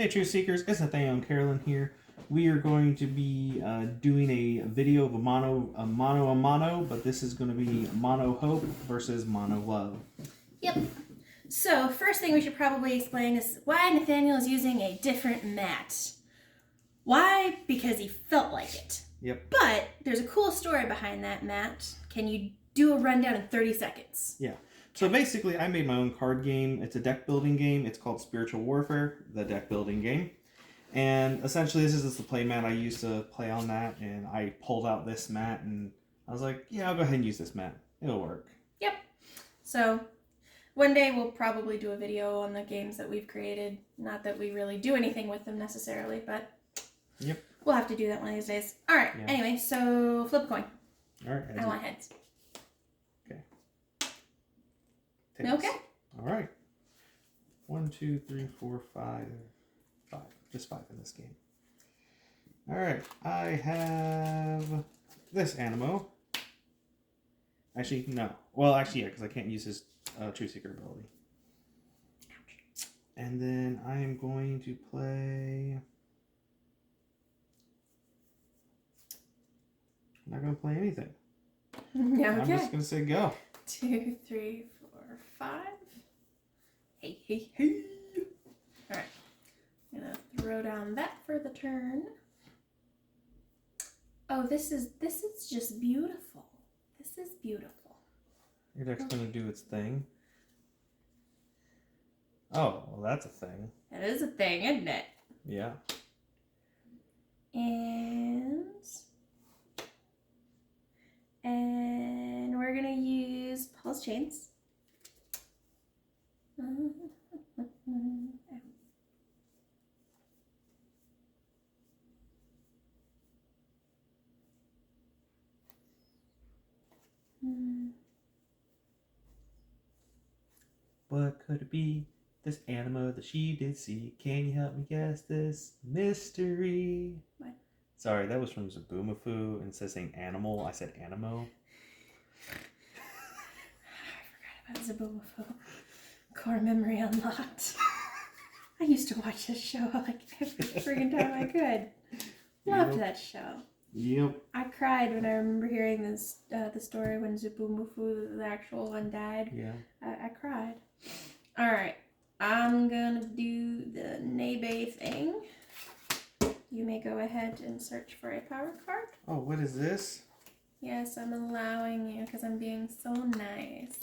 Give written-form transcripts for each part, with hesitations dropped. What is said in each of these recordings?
Hey Truth Seekers, it's Nathaniel and Carolyn here. We are going to be doing a video of a mono, but this is going to be mono hope versus mono love. Yep. So first thing we should probably explain is why Nathaniel is using a different mat. Why? Because he felt like it. Yep. But there's a cool story behind that mat. Can you do a rundown in 30 seconds? Yeah. So basically, I made my own card game. It's a deck building game. It's called Spiritual Warfare, the deck building game. And essentially, this is just the play mat I used to play on that. And I pulled out this mat and I was like, yeah, I'll go ahead and use this mat. It'll work. Yep. So one day we'll probably do a video on the games that we've created. Not that we really do anything with them necessarily, but yep, we'll have to do that one of these days. All right. Yeah. Anyway, so flip a coin. All right. I want heads. Tails. Okay. All right. 1, 2, 3, 4, 5. 5. Just 5 in this game. All right. I have this Animo. Actually, no. Well, actually, yeah, because I can't use his Truth Seeker ability. And then I am going to play... I'm not going to play anything. Okay. I'm just going to say go. 2, 3, 4, 5. Hey, hey, hey. All right. I'm going to throw down that for the turn. Oh, this is just beautiful. This is beautiful. Your deck's going to do its thing. Oh, well, that's a thing. That is a thing, isn't it? Yeah. And we're going to use Pulse Chains. What could it be? This Animo that she did see. Can you help me guess this mystery? What? Sorry, that was from Zaboomafoo. And instead of saying animal, I said Animo. I forgot about Zaboomafoo. Core memory unlocked. I used to watch this show like every friggin' time I could. Loved that show. Yep. I cried when I remember hearing this the story when Zaboomafoo, the actual one, died. Yeah. I cried. All right. I'm going to do the Nebe thing. You may go ahead and search for a power card. Oh, what is this? Yes, I'm allowing you because I'm being so nice.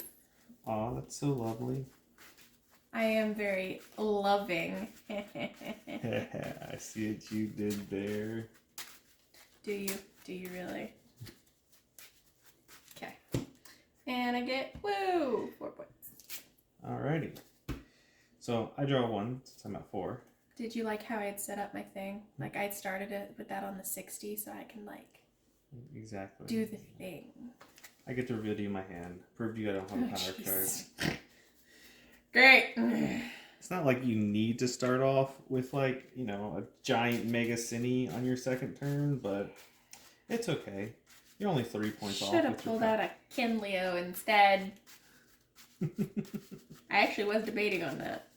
Oh, that's so lovely. I am very loving. I see what you did there. Do you? Do you really? Okay. And I get, woo, 4 points. Alrighty. So I draw 1 since I'm at 4. Did you like how I had set up my thing? Like I started it with that on the 60 so I can like exactly do the thing. I get to reveal to you my hand. Prove to you I don't have a power card. Great. It's not like you need to start off with like, you know, a giant Mega Cine on your second turn, but it's okay. You're only 3 points off. Should have pulled out a Kinleo instead. I actually was debating on that.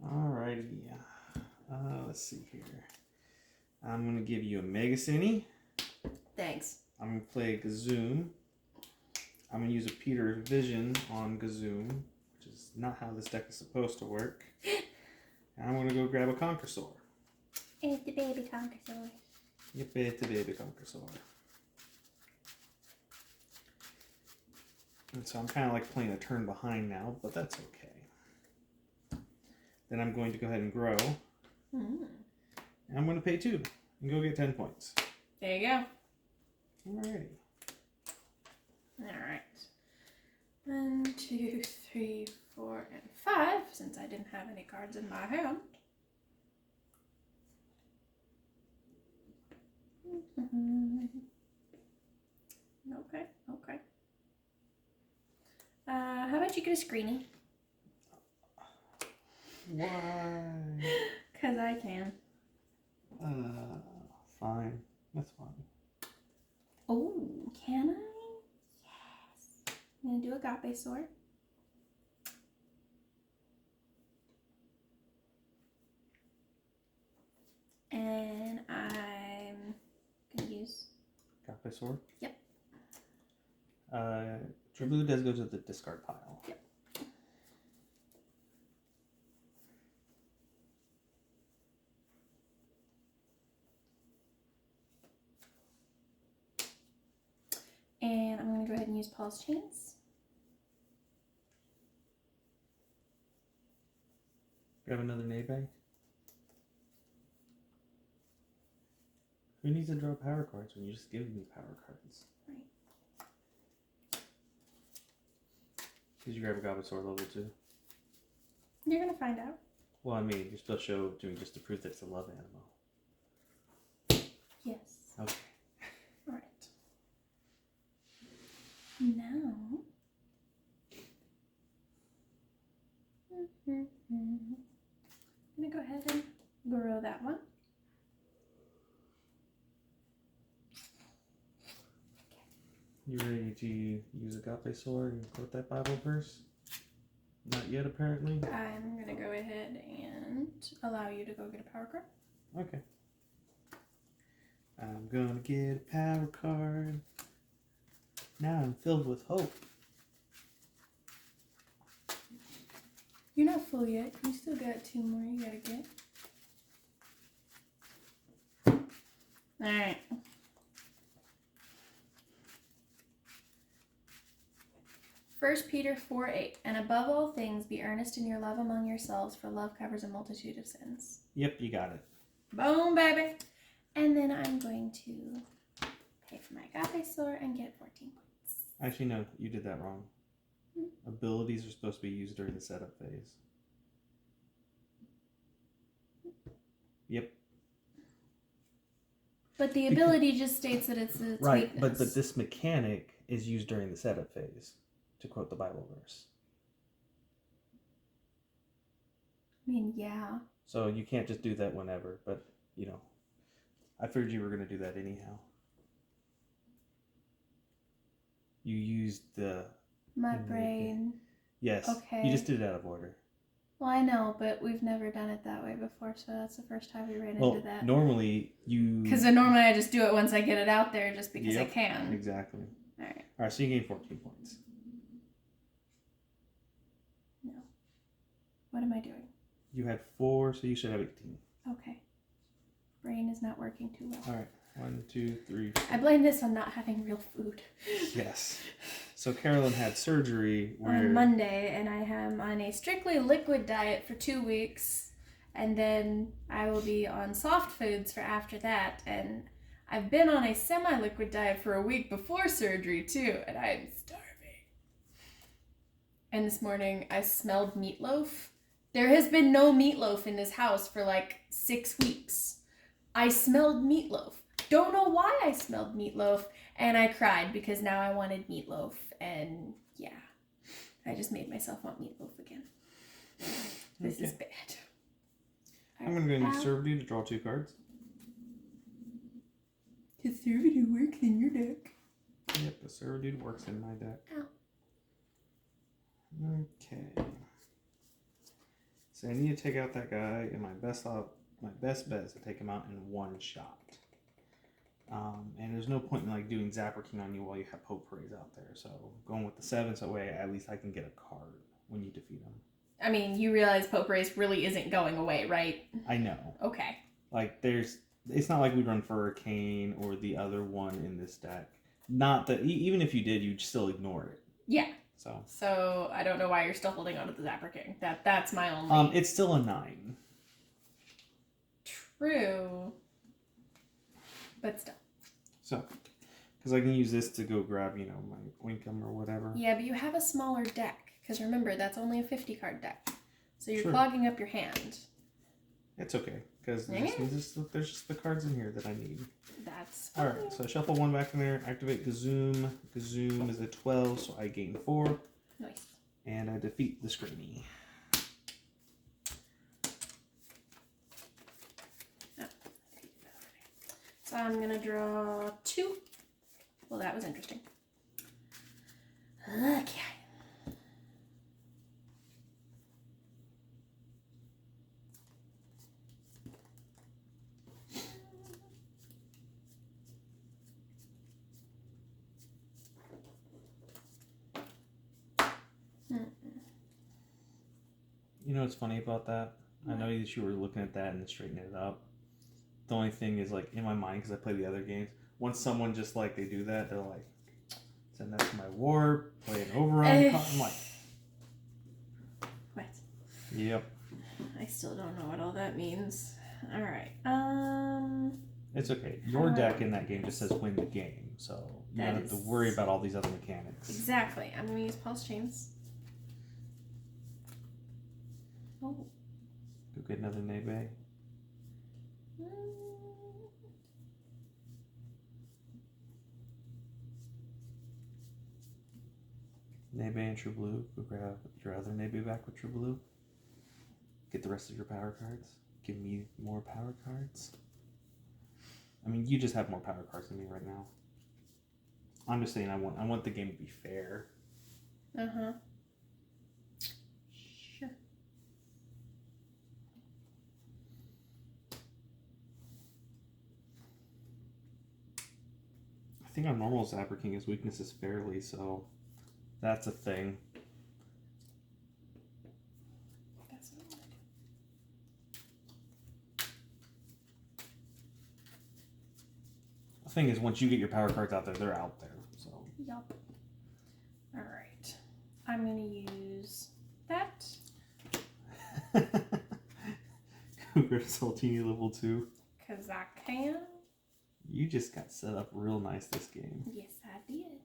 Alrighty. Let's see here. I'm going to give you a Mega Cine. Thanks. I'm going to play Gazoom. I'm going to use a Peter's Vision on Gazoom, which is not how this deck is supposed to work. And I'm going to go grab a Conquersaur. It's the baby Conquersaur. Yep, it's the baby Conquersaur. And so I'm kind of like playing a turn behind now, but that's okay. Then I'm going to go ahead and grow. And I'm going to pay 2 and go get 10 points. There you go. Alrighty. Alright. 1, 2, 3, 4, and 5, since I didn't have any cards in my hand. Okay, okay. How about you get a screenie? Why? Because I can. Fine. That's fine. Oh, can I? Yes. I'm going to do Agape Sword. Agape Sword? Yep. True Blue does go to the discard pile. Yep. And I'm going to go ahead and use Paul's Chains. Grab another Nebe. Who needs to draw power cards when you're just giving me power cards? Right. Did you grab Agape Sword level 2? You're going to find out. Well, I mean, you're supposed to show it to me just to prove that it's a love animal. Yes. Okay. All right. Now, I'm going to go ahead and grow that one. You ready to use Agape Sword and quote that Bible verse? Not yet, apparently. I'm going to go ahead and allow you to go get a power card. Okay. I'm gonna get a power card. Now I'm filled with hope. You're not full yet. You still got 2 more you gotta get. Alright. First Peter 4:8. And above all things, be earnest in your love among yourselves, for love covers a multitude of sins. Yep, you got it. Boom, baby. And then I'm going to pay for my Agape Sword and get 14 points. Actually, no, you did that wrong. Abilities are supposed to be used during the setup phase. Yep. But the ability just states that it's its Right, weakness. but this mechanic is used during the setup phase, to quote the Bible verse. I mean, yeah. So you can't just do that whenever, but, you know, I figured you were going to do that anyhow. You used the... My brain. Yes. Okay. You just did it out of order. Well, I know, but we've never done it that way before, so that's the first time we ran into that. Normally you... Because normally I just do it once I get it out there just because I can. Exactly. Alright. Alright, so you gain 14 points. No. What am I doing? You had 4, so you should have 18. Okay. Brain is not working too well. Alright, 1, 2, 3, 4. I blame this on not having real food. Yes. So Carolyn had surgery on Monday, and I am on a strictly liquid diet for 2 weeks, and then I will be on soft foods for after that, and I've been on a semi-liquid diet for a week before surgery too, and I'm starving. And this morning I smelled meatloaf. There has been no meatloaf in this house for like 6 weeks. I smelled meatloaf. Don't know why I smelled meatloaf, and I cried because now I wanted meatloaf, and yeah, I just made myself want meatloaf again. This is bad. I'm going to go and use Servitude to draw 2 cards. Does Servitude work in your deck? Yep, the Servitude works in my deck. Ow. Okay. So I need to take out that guy, and my best bet is to take him out in one shot. And there's no point in like doing Zapper King on you while you have Pope Parades out there. So going with the 7, so that way at least I can get a card when you defeat him. I mean, you realize Pope Race really isn't going away, right? I know. Okay. Like it's not like we run Furricane or the other one in this deck. Not that even if you did, you'd still ignore it. Yeah. So I don't know why you're still holding on to the Zapper King. That's my only. It's still a 9. True. But still. So, because I can use this to go grab, you know, my Winkum or whatever. Yeah, but you have a smaller deck. Because remember, that's only a 50-card deck. So you're True. clogging up your hand. It's okay, because there's just the cards in here that I need. That's fine. Alright, so I shuffle 1 back in there, activate Gazoom. Gazoom is a 12, so I gain 4. Nice. And I defeat the Screamy. So I'm going to draw 2. Well, that was interesting. Okay. You know what's funny about that? I know that you were looking at that and straightening it up. The only thing is, like, in my mind, because I play the other games, once someone just, like, they do that, they're like, send that to my warp, play an overrun. I'm like, what? Yep. I still don't know what all that means. Alright. It's okay. Your deck in that game just says win the game, so you don't have to worry about all these other mechanics. Exactly. I'm going to use Pulse Chains. Oh. Go get another Nebe. Nebe and True Blue. Go grab your other Nebe back with True Blue. Get the rest of your power cards. Give me more power cards. I mean, you just have more power cards than me right now. I'm just saying I want the game to be fair. Uh-huh. Sure. I think on normal Zapper King his weakness is fairly, so that's a thing. That's what I want to do. The thing is, once you get your power cards out there, they're out there. So. Yup. Alright. I'm going to use that. Cougar Saltini level 2. Because I can. You just got set up real nice this game. Yes, I did.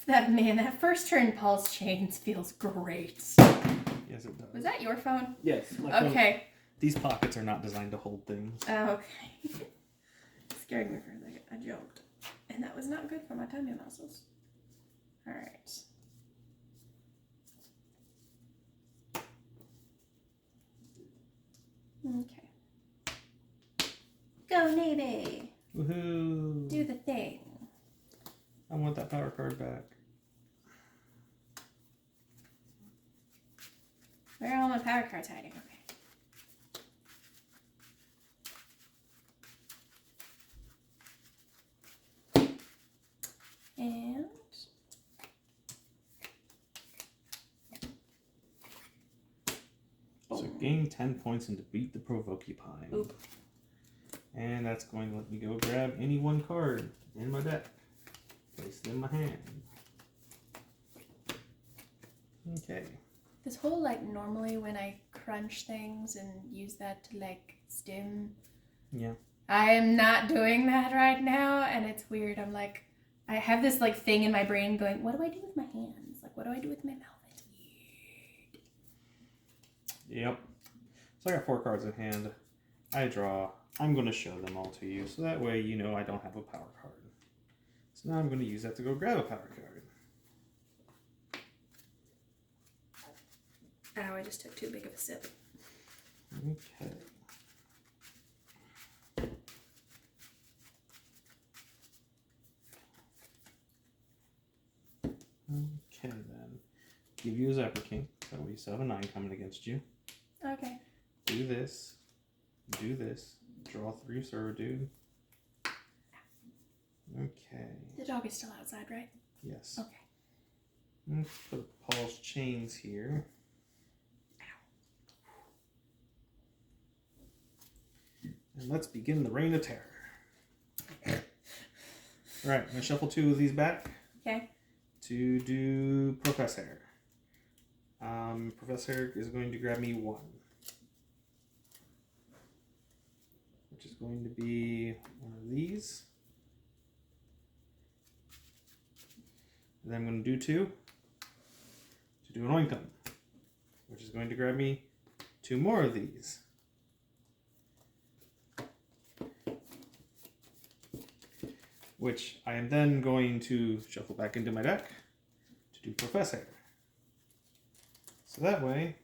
That first turn Pulse Chains feels great. Yes, it does. Was that your phone? Yes. Okay. Phone. These pockets are not designed to hold things. Okay. Scared me for a second. I jumped. And that was not good for my tummy muscles. Alright. Okay. Go, Navy! Woohoo! Do the thing. I want that power card back. Where are all my power cards hiding? Okay. And so gain 10 points and defeat the Provokipine. Oop. And that's going to let me go grab any one card in my deck. Place it in my hand. Okay. this whole, like, normally when I crunch things and use that to, like, stim. Yeah. I am not doing that right now, and it's weird. I'm like, I have this, like, thing in my brain going, what do I do with my hands? Like, what do I do with my mouth? It's weird. Yep. So I got 4 cards in hand. I draw. I'm going to show them all to you, so that way you know I don't have a power card. So now I'm going to use that to go grab a power card. Ow, I just took too big of a sip. Okay. Okay, then. Give you a Zapper King. That way you still have a 9 coming against you. Okay. Do this. Do this. Draw 3 Servitude. Okay. The dog is still outside, right? Yes. Okay. Let's put Paul's chains here. And let's begin the reign of terror. Alright, I'm going to shuffle 2 of these back. Okay. To do Professor. Professor is going to grab me 1. Which is going to be one of these. And then I'm going to do 2. To do an Oinkum. Which is going to grab me 2 more of these. Which I am then going to shuffle back into my deck to do Professor. So that way...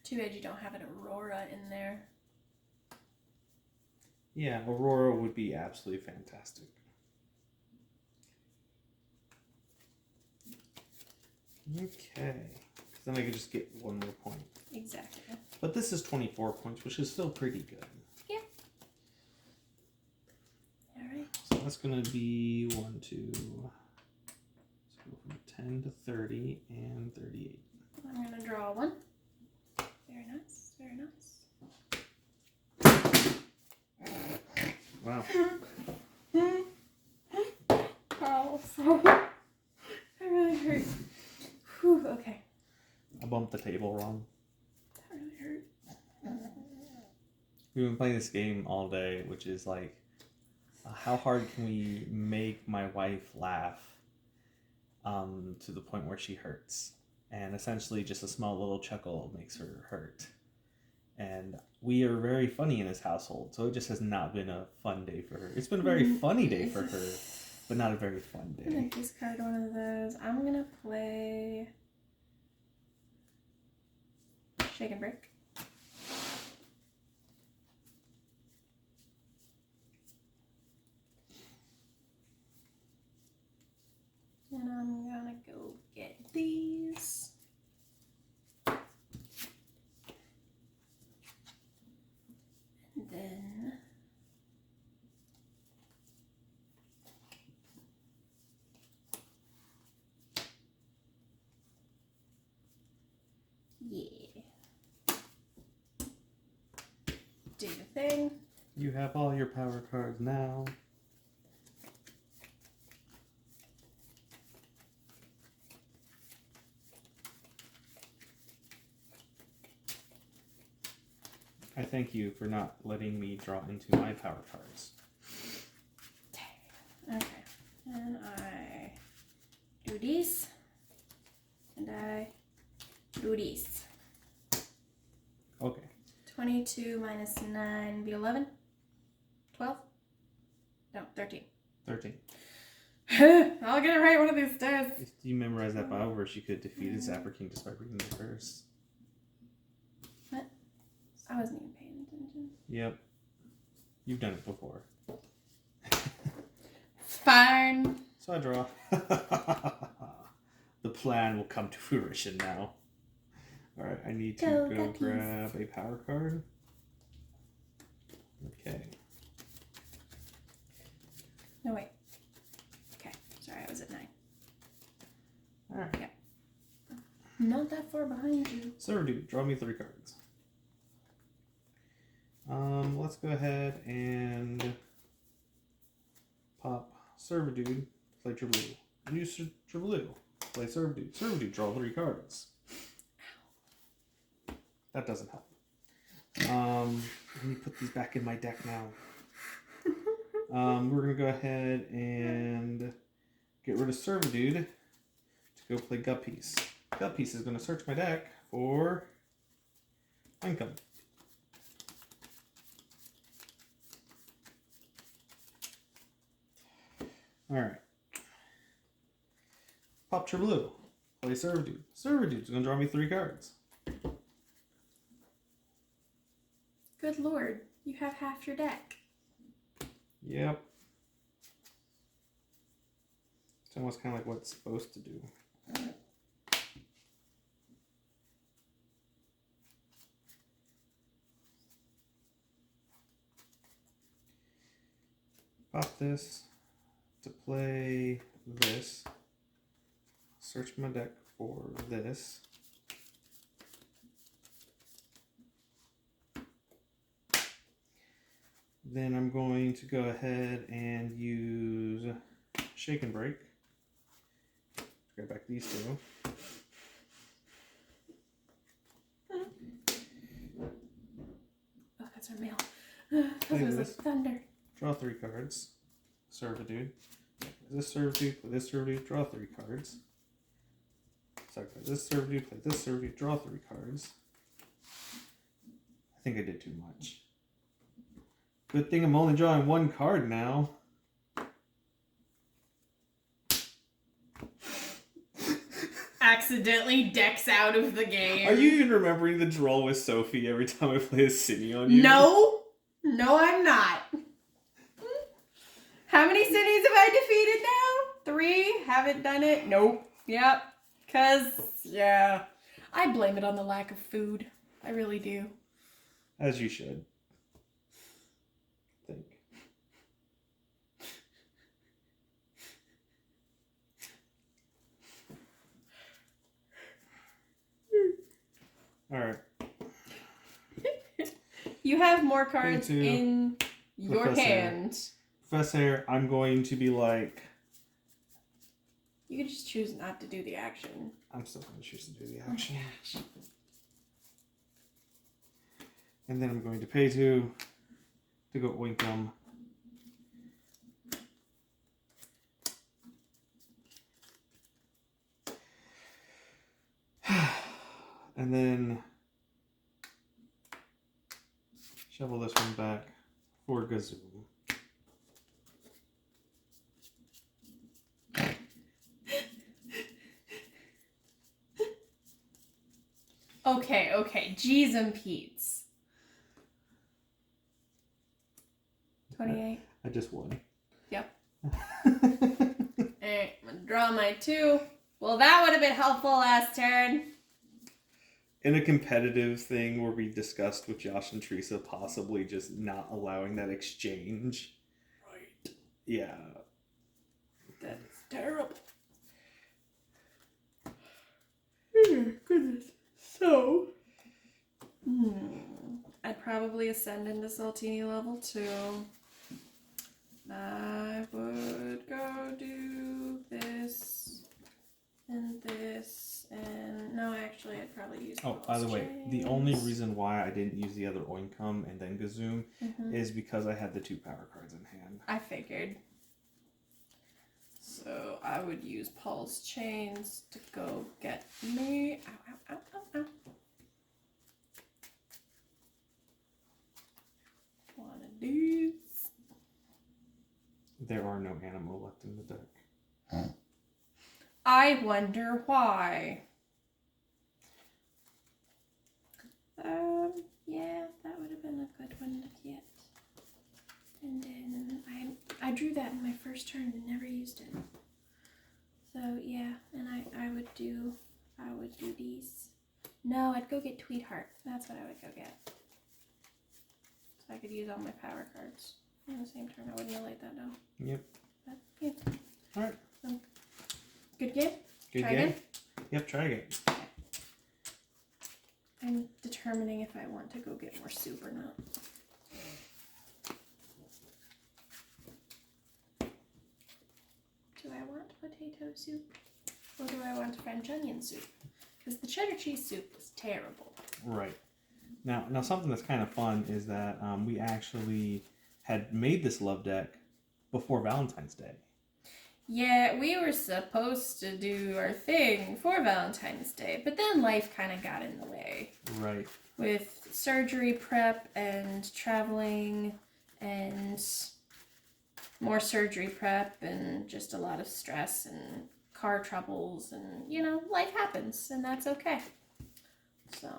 Too bad you don't have an Aurora in there. Yeah, Aurora would be absolutely fantastic. Okay. Because then I could just get 1 more point. Exactly. But this is 24 points, which is still pretty good. Yeah. Alright. So that's going to be 1, 2... Let's go from 10 to 30 and 38. I'm gonna draw one. Very nice, very nice. Wow. Oh, so that really hurt. Whew, okay. I bumped the table wrong. That really hurt. We've been playing this game all day, which is like, how hard can we make my wife laugh to the point where she hurts? And essentially just a small little chuckle makes her hurt. And we are very funny in this household, so it just has not been a fun day for her. It's been a very funny day for her, but not a very fun I'm gonna day. discard one of those. I'm gonna play Shake and Break. And I'm gonna go get these. And then yeah. Do your thing. You have all your power cards now. I thank you for not letting me draw into my power cards. Okay. And I do these. And I do these. Okay. 22 minus 9 be 11? 12? No, 13. 13. I'll get it right one of these days. If you memorize that by over, she could defeat a Zapper King just by reading the verse. What? I wasn't even paying attention. Yep. You've done it before. Fine. So I draw. The plan will come to fruition now. Alright, I need to go grab a power card. Okay. No, wait. Okay. Sorry, I was at 9. Alright. Yeah. Not that far behind you. Servitude, draw me 3 cards. Let's go ahead and pop Servitude, play Tribaloo. Use Tribaloo, play Servitude. Servitude, draw 3 cards. That doesn't help. Let me put these back in my deck now. We're going to go ahead and get rid of Servitude to go play Guppies. Guppies is going to search my deck for income. Alright. Pop Tribaloo. Play Servitude. Servitude's going to draw me 3 cards. Good lord. You have half your deck. Yep. It's almost kind of like what it's supposed to do. Pop this to play this. Search my deck for this. Then I'm going to go ahead and use Shake and Break. Grab back these 2. Oh, that's our mail. That was like thunder. Draw 3 cards. Servitude. Play this Servitude, play this Servitude, draw 3 cards. Sorry, play this Servitude, play this Servitude, draw 3 cards. I think I did too much. Good thing I'm only drawing 1 card now. Accidentally decks out of the game. Are you even remembering the draw with Sophie every time I play a city on you? No. No, I'm not. How many cities have I defeated now? 3? Haven't done it? Nope. Yep. Yeah. I blame it on the lack of food. I really do. As you should. I think. Alright. You have more cards Pay 2. in your Professor. hand. Professor, I'm going to be like... You could just choose not to do the action. I'm still going to choose to do the action. And then I'm going to pay 2 to go oink them. And then shovel this one back for Gazoom. Okay. G's and Pete's. 28. I just won. Yep. Alright, I'm gonna draw my 2. Well, that would have been helpful last turn. In a competitive thing where we discussed with Josh and Teresa possibly just not allowing that exchange. Right. Yeah. That's terrible. Goodness. So, I'd probably ascend into Saltini level 2. I would go do this and this and no, actually, I'd probably use. Oh, by the way, the only reason why I didn't use the other Oincome and then Gazoom is because I had the 2 power cards in hand. I figured. So I would use Paul's Chains to go get me. Ow, ow, ow, ow, ow. One of these. There are no Animo left in the deck. I wonder why. Yeah, that would have been a good one to get. And then I drew that in my first turn and never used it. So yeah, and I would do these. No, I'd go get Tweetheart. That's what I would go get. So I could use all my power cards in the same turn. I wouldn't have laid that down. Yep. But yeah. Alright. Good game? Good Try game? again? Yep, try again. I'm determining if I want to go get more soup or not. Do I want potato soup? Or do I want French onion soup? Because the cheddar cheese soup is terrible. Right. Now something that's kind of fun is that we actually had made this love deck before Valentine's Day. Yeah, we were supposed to do our thing for Valentine's Day, but then life kind of got in the way. Right. With surgery prep and traveling and more surgery prep and just a lot of stress and car troubles and, you know, life happens and that's okay. So,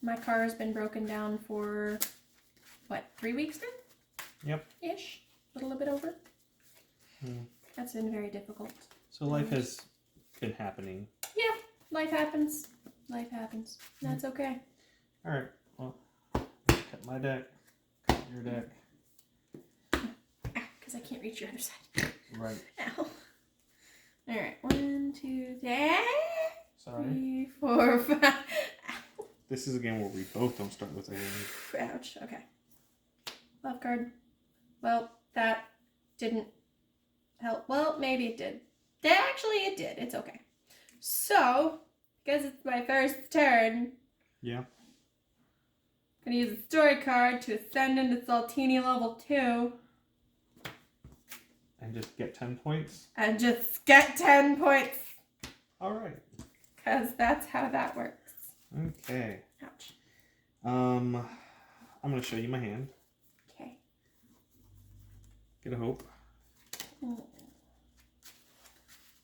my car has been broken down for, 3 weeks now? Yep. Ish. A little bit over. That's been very difficult. So life has been happening. Yeah, life happens. Life happens. That's okay. Alright, well, cut my deck, cut your deck. Because I can't reach your other side. Right. Ow. Alright, 1, 2, 3. Sorry. 3, 4, 5. Ow. This is a game where we both don't start with a win. Ouch. Okay. Love card. Well, that didn't help. Well, maybe it did. Actually, it did. It's okay. So, because it's my first turn, Yeah. I'm going to use a story card to ascend into Saltini level 2. And just get 10 points? And just get 10 points. Alright. Because that's how that works. Okay. Ouch. I'm going to show you my hand. Okay. Get a hope.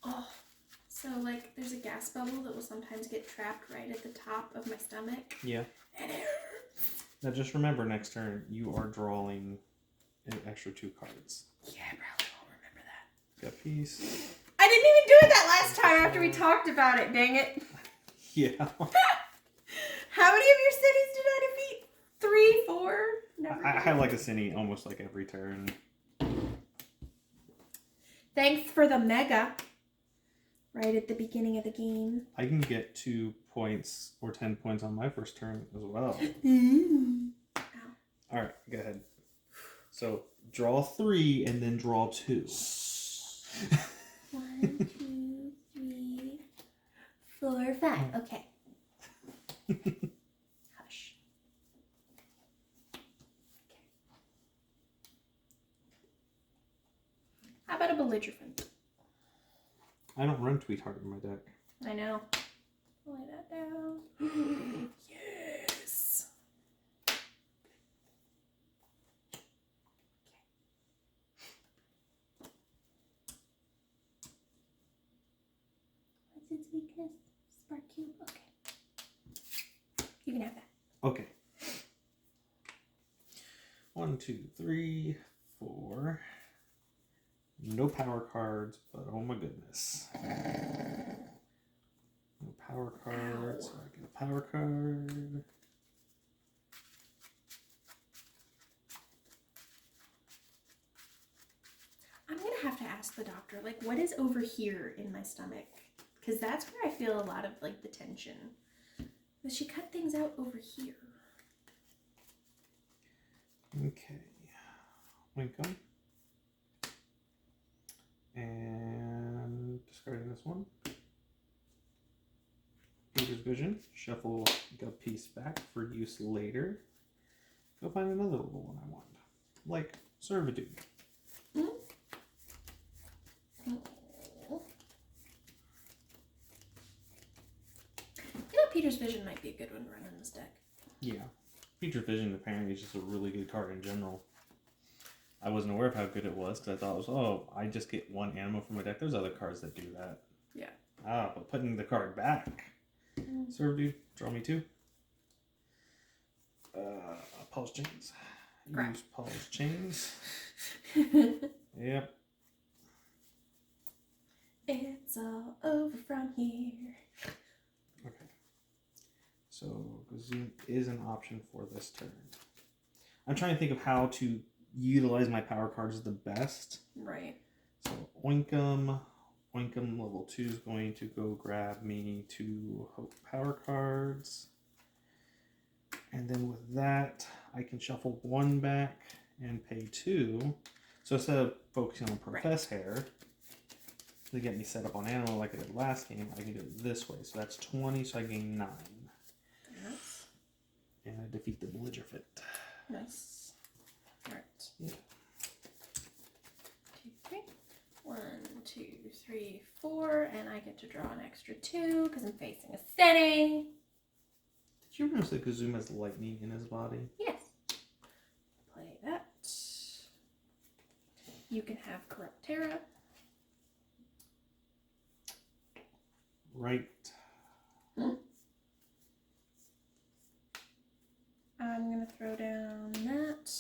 Oh, so like there's a gas bubble that will sometimes get trapped right at the top of my stomach. Yeah. And it hurts. Now just remember next turn you are drawing an extra 2 cards. Yeah, I probably won't remember that. Got peace. I didn't even do it that last time after we talked about it, dang it. Yeah. How many of your cities did I defeat? 3, 4? Never I like a cine almost like every turn. Thanks for the mega. right at the beginning of the game. I can get 2 points or 10 points on my first turn as well. Ow. All right, go ahead. So draw 3 and then draw 2. 1, 2, 3, 4, 5. Okay. Hush. Okay. How about a belligerent? I don't run Tweetheart in my deck. I know. Lay that down. Yes. What's its weakness? Spark cube. Okay. You can have that. Okay. 1, 2, 3, 4. No power cards, but oh my goodness. No power cards. So I get a power card. I'm gonna have to ask the doctor, like, what is over here in my stomach? Because that's where I feel a lot of, like, the tension. Does she cut things out over here? Okay. Welcome. And discarding this one. Peter's Vision. Shuffle a piece back for use later. Go find another little one I want. Like Servitude. Mm-hmm. You know, Peter's Vision might be a good one to run in this deck. Yeah. Peter's Vision apparently is just a really good card in general. I wasn't aware of how good it was because I thought it was, oh, I just get 1 Animo from my deck. There's other cards that do that. Yeah. Ah, but putting the card back. Servitude, draw me 2. Paul's Chains. Crap. Use Paul's Chains. Yep. It's all over from here. Okay. So Gazoon is an option for this turn. I'm trying to think of how to utilize my power cards the best. Right. So Oinkum level 2 is going to go grab me 2 Hope power cards. And then with that, I can shuffle 1 back and pay 2. So instead of focusing on Profess Hair to get me set up on Animo like I did last game, I can do it this way. So that's 20, so I gain 9. Nice. And I defeat the Belligerent. Nice. Alright. Yeah. 2, 3. 1, 2, 3, 4. And I get to draw an extra 2 because I'm facing a setting. Did you notice that Kazuma has lightning in his body? Yes. Play that. You can have Corrupt Terra. Right. I'm going to throw down that.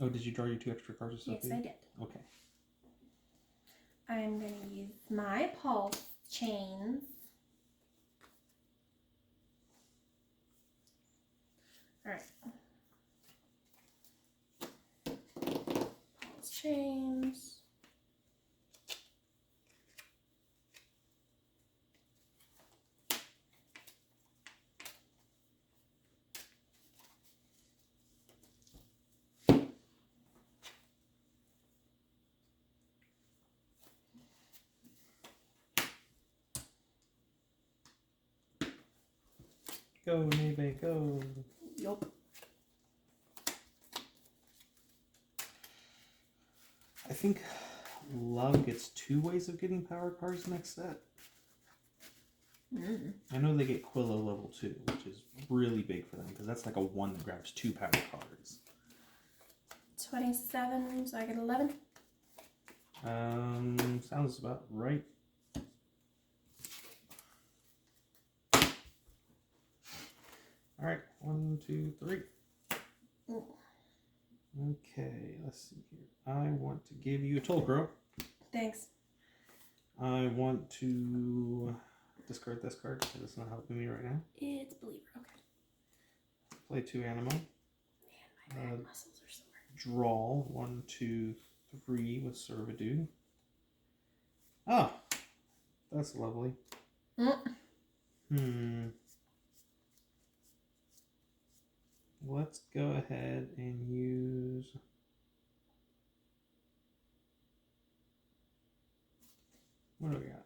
Oh, did you draw your 2 extra cards or something? Yes, I did. Okay. I'm going to use my Pulse Chains. Alright. Pulse Chains. Go, Nebe, go. Yup. I think Love gets 2 ways of getting power cards next set. I know they get Quilla level 2, which is really big for them because that's like a 1 that grabs 2 power cards. 27, so I get 11. Sounds about right. All right, 1, 2, 3. Okay, let's see here. I want to give you a Tolkro. Thanks. I want to discard this card because it's not helping me right now. It's Believer. Okay. Play 2 Animo. Man, my back muscles are sore. Draw 1, 2, 3 with Servitude. Oh, That's lovely. Mm. Let's go ahead and use... What do we got?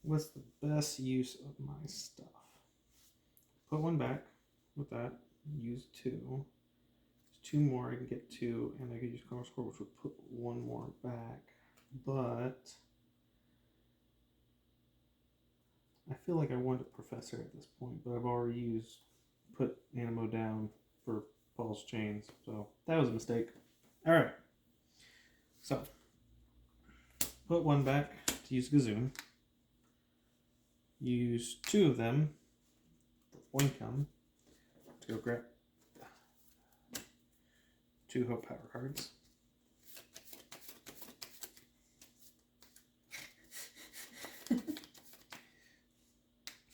What's the best use of my stuff? Put one back with that. Use two. There's two more. I can get two, and I could use Color Score, which would put one more back. But I feel like I want a Professor at this point, but I've already put Animo down for Paul's Chains, so that was a mistake. All right. So put one back to use Gazoon. Use two of them for income to go grab two Hope Power cards.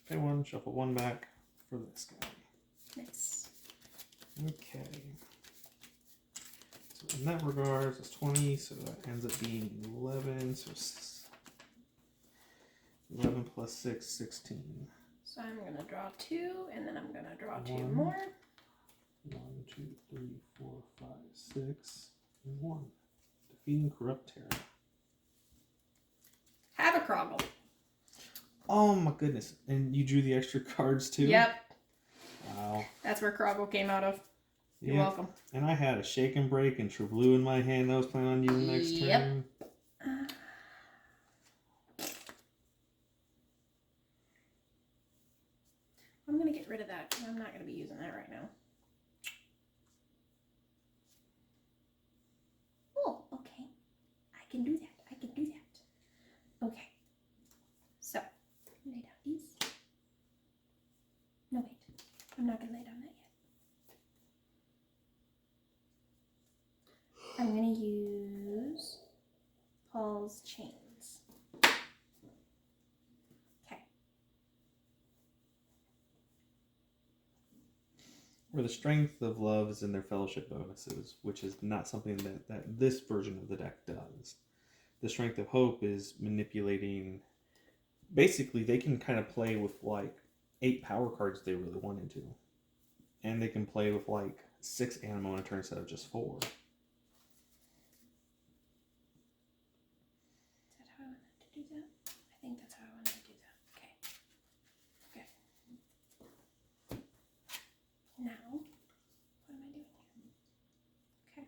Pay one, shuffle one back for this guy. Nice. Okay. So in that regard, it's 20, so that ends up being 11. So 11 plus 6, 16. So I'm going to draw 2, and then I'm going to draw 2 One. more. 1, 2, 3, 4, 5, 6, and 1. Defeating Corrupt Terror. Have a Croggle. Oh my goodness. And you drew the extra cards too? Yep. Wow. That's where Croggle came out of. You're welcome. And I had a Shake and Break and True Blue in my hand that I was planning on using next turn. I'm going to get rid of that because I'm not going to be using that right now. Oh, okay. I can do that. I can do that. Okay. So, lay down these. No, wait. I'm not going to lay down that yet. I'm going to use Paul's Chains. Okay. Where the Strength of Love is in their Fellowship bonuses, which is not something that this version of the deck does. The Strength of Hope is manipulating... Basically, they can kind of play with like 8 power cards they really wanted to. And they can play with like 6 Animo in a turn instead of just 4. Is that how I wanted to do that? I think that's how I wanted to do that. Okay. Okay. Now, what am I doing here? Okay.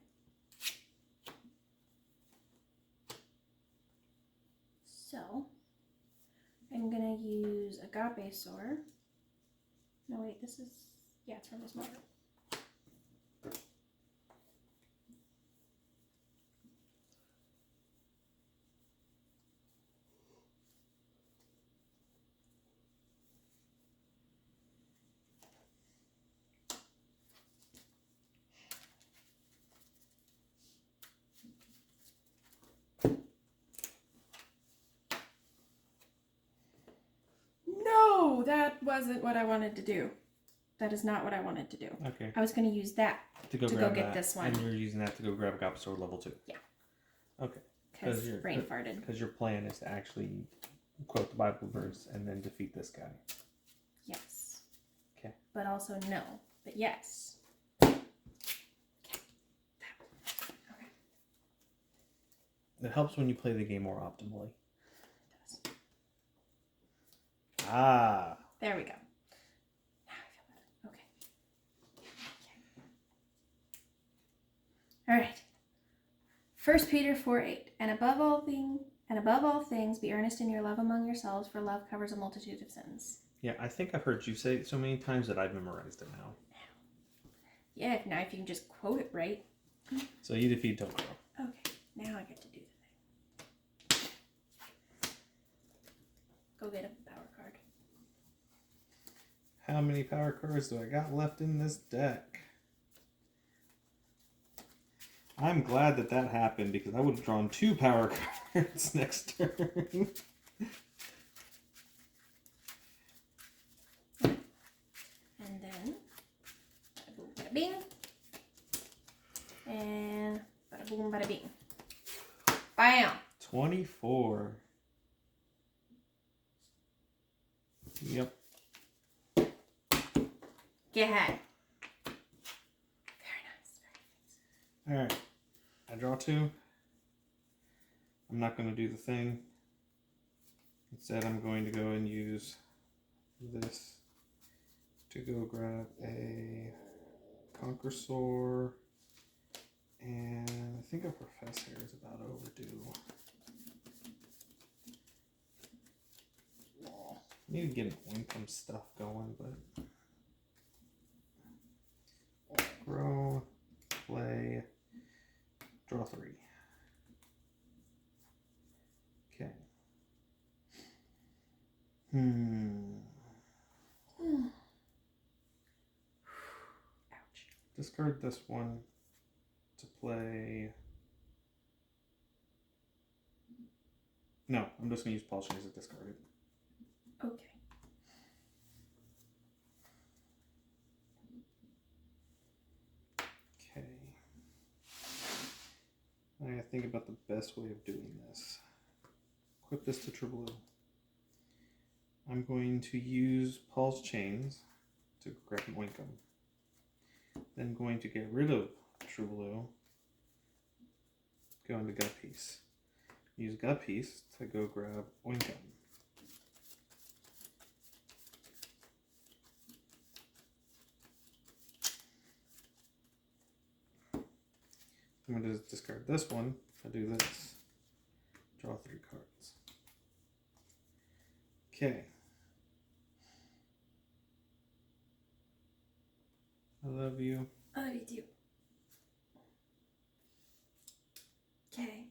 So, I'm going to use Agape Soar. No, wait, this is... Yeah, it's from this model. No, that wasn't what I wanted to do. That is not what I wanted to do. Okay. I was going to use that to go get this one. And you're using that to go grab a Agape Sword level 2. Yeah. Okay. Because brain farted. Because your plan is to actually quote the Bible verse and then defeat this guy. Yes. Okay. But also no. But yes. It helps when you play the game more optimally. It does. Ah. There we go. Now I feel better. Okay. All right. 1 Peter 4:8. And above all things, be earnest in your love among yourselves, for love covers a multitude of sins. Yeah, I think I've heard you say it so many times that I've memorized it now. Yeah, now if you can just quote it right. So you defeat Tokoro. Okay, now I get to do the thing. Go get a power card. How many power cards do I got left in this deck? I'm glad that happened because I would have drawn 2 power cards next turn. And then, bada boom, bada bing. And bada boom, bada bing. Bam! 24. Yep. Get ahead. Very nice. Alright. I draw 2. I'm not going to do the thing. Instead, I'm going to go and use this to go grab a Conqueror. And I think a Professor is about overdue. Need to get an income stuff going, but grow, play, draw 3. Okay. Ouch. Discard this one to play. No, I'm just gonna use Paul Chains to discard it. Okay. Okay. I gotta think about the best way of doing this. Equip this to True. I'm going to use Paul's Chains to grab an Oinkum. Then going to get rid of True Blue. Go into Gut Piece. Use Gut Piece to go grab Oinkum. I'm going to discard this one. I'll do this. Draw 3 cards. Okay. I love you. I love you too. Okay.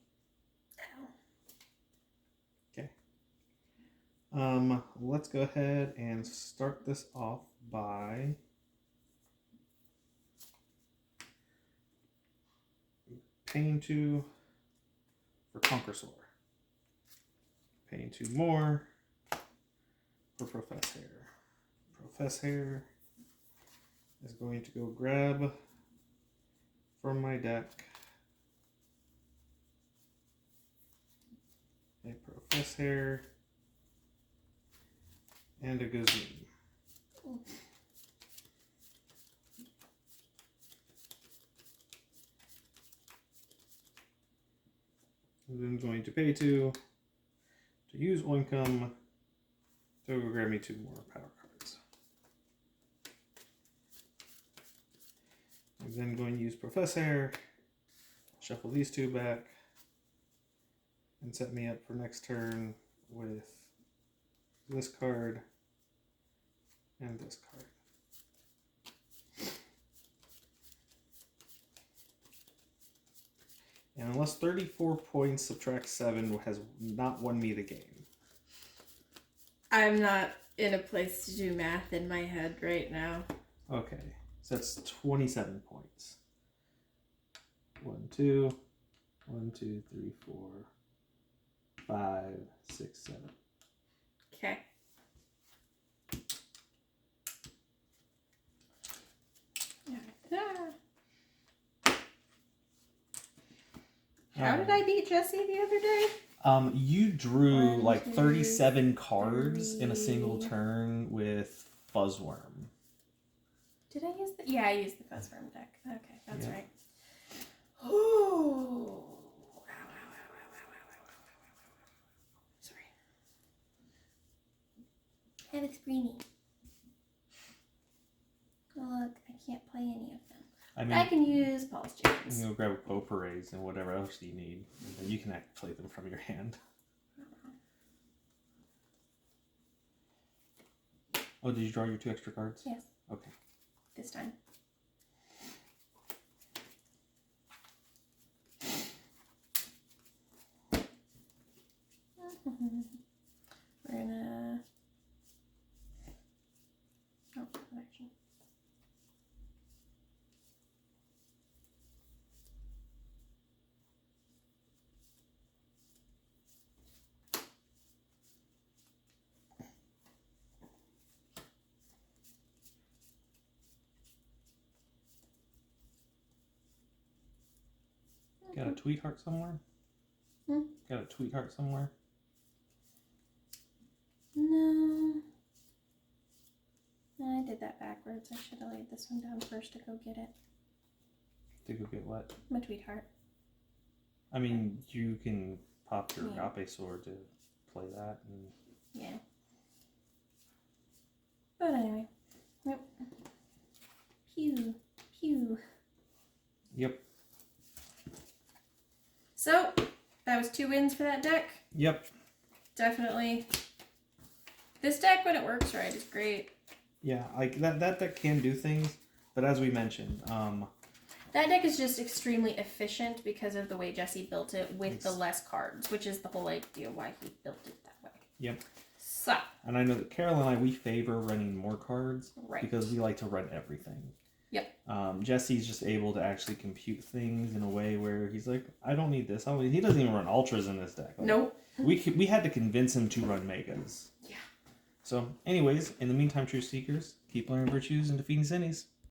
Ow. Let's go ahead and start this off by paying 2 for Conqueror. Paying 2 more for Professor. Professor is going to go grab from my deck a Professor and a Gazoon. I'm going to pay 2 to use Oinkum to go grab me 2 more power cards. I'm then going to use Professor, shuffle these 2 back, and set me up for next turn with this card and this card. And unless 34 points subtract 7 has not won me the game. I'm not in a place to do math in my head right now. Okay, so that's 27 points. 1, 2, 1, 2, 3, 4, 5, 6, 7. Okay. How did I beat Jesse the other day? You drew 1, like 2, 37 cards in a 3. single turn with Fuzzworm. Did I use the... Yeah, I used the Fuzzworm deck. Okay, that's Yeah. right. Oh. Sorry. That looks greeny. Oh, look, I can't play any of them. I mean, I can use Paul's Chains. you know, grab Operays and whatever else you need, and then you can play them from your hand. Oh, did you draw your 2 extra cards? Yes. Okay. This time. We're gonna... Oh, action. Got a tweet heart somewhere? Got a tweet heart somewhere? No. I did that backwards. I should have laid this one down first to go get it. To go get what? My tweet heart. I mean, you can pop your Yeah. Agape sword to play that. And... Yeah. But anyway. Yep. Pew. Pew. Yep. So, that was 2 wins for that deck. Yep. Definitely. This deck, when it works right, is great. Yeah, like that deck can do things, but as we mentioned, that deck is just extremely efficient because of the way Jesse built it with the less cards, which is the whole idea why he built it that way. Yep. So. And I know that Carol and I, we favor running more cards Right. because we like to run everything. Yep. Jesse's just able to actually compute things in a way where he's like, I don't need this. He doesn't even run ultras in this deck. Like, nope. We had to convince him to run megas. Yeah. So, anyways, in the meantime, Truth Seekers, keep learning virtues and defeating Cinnies.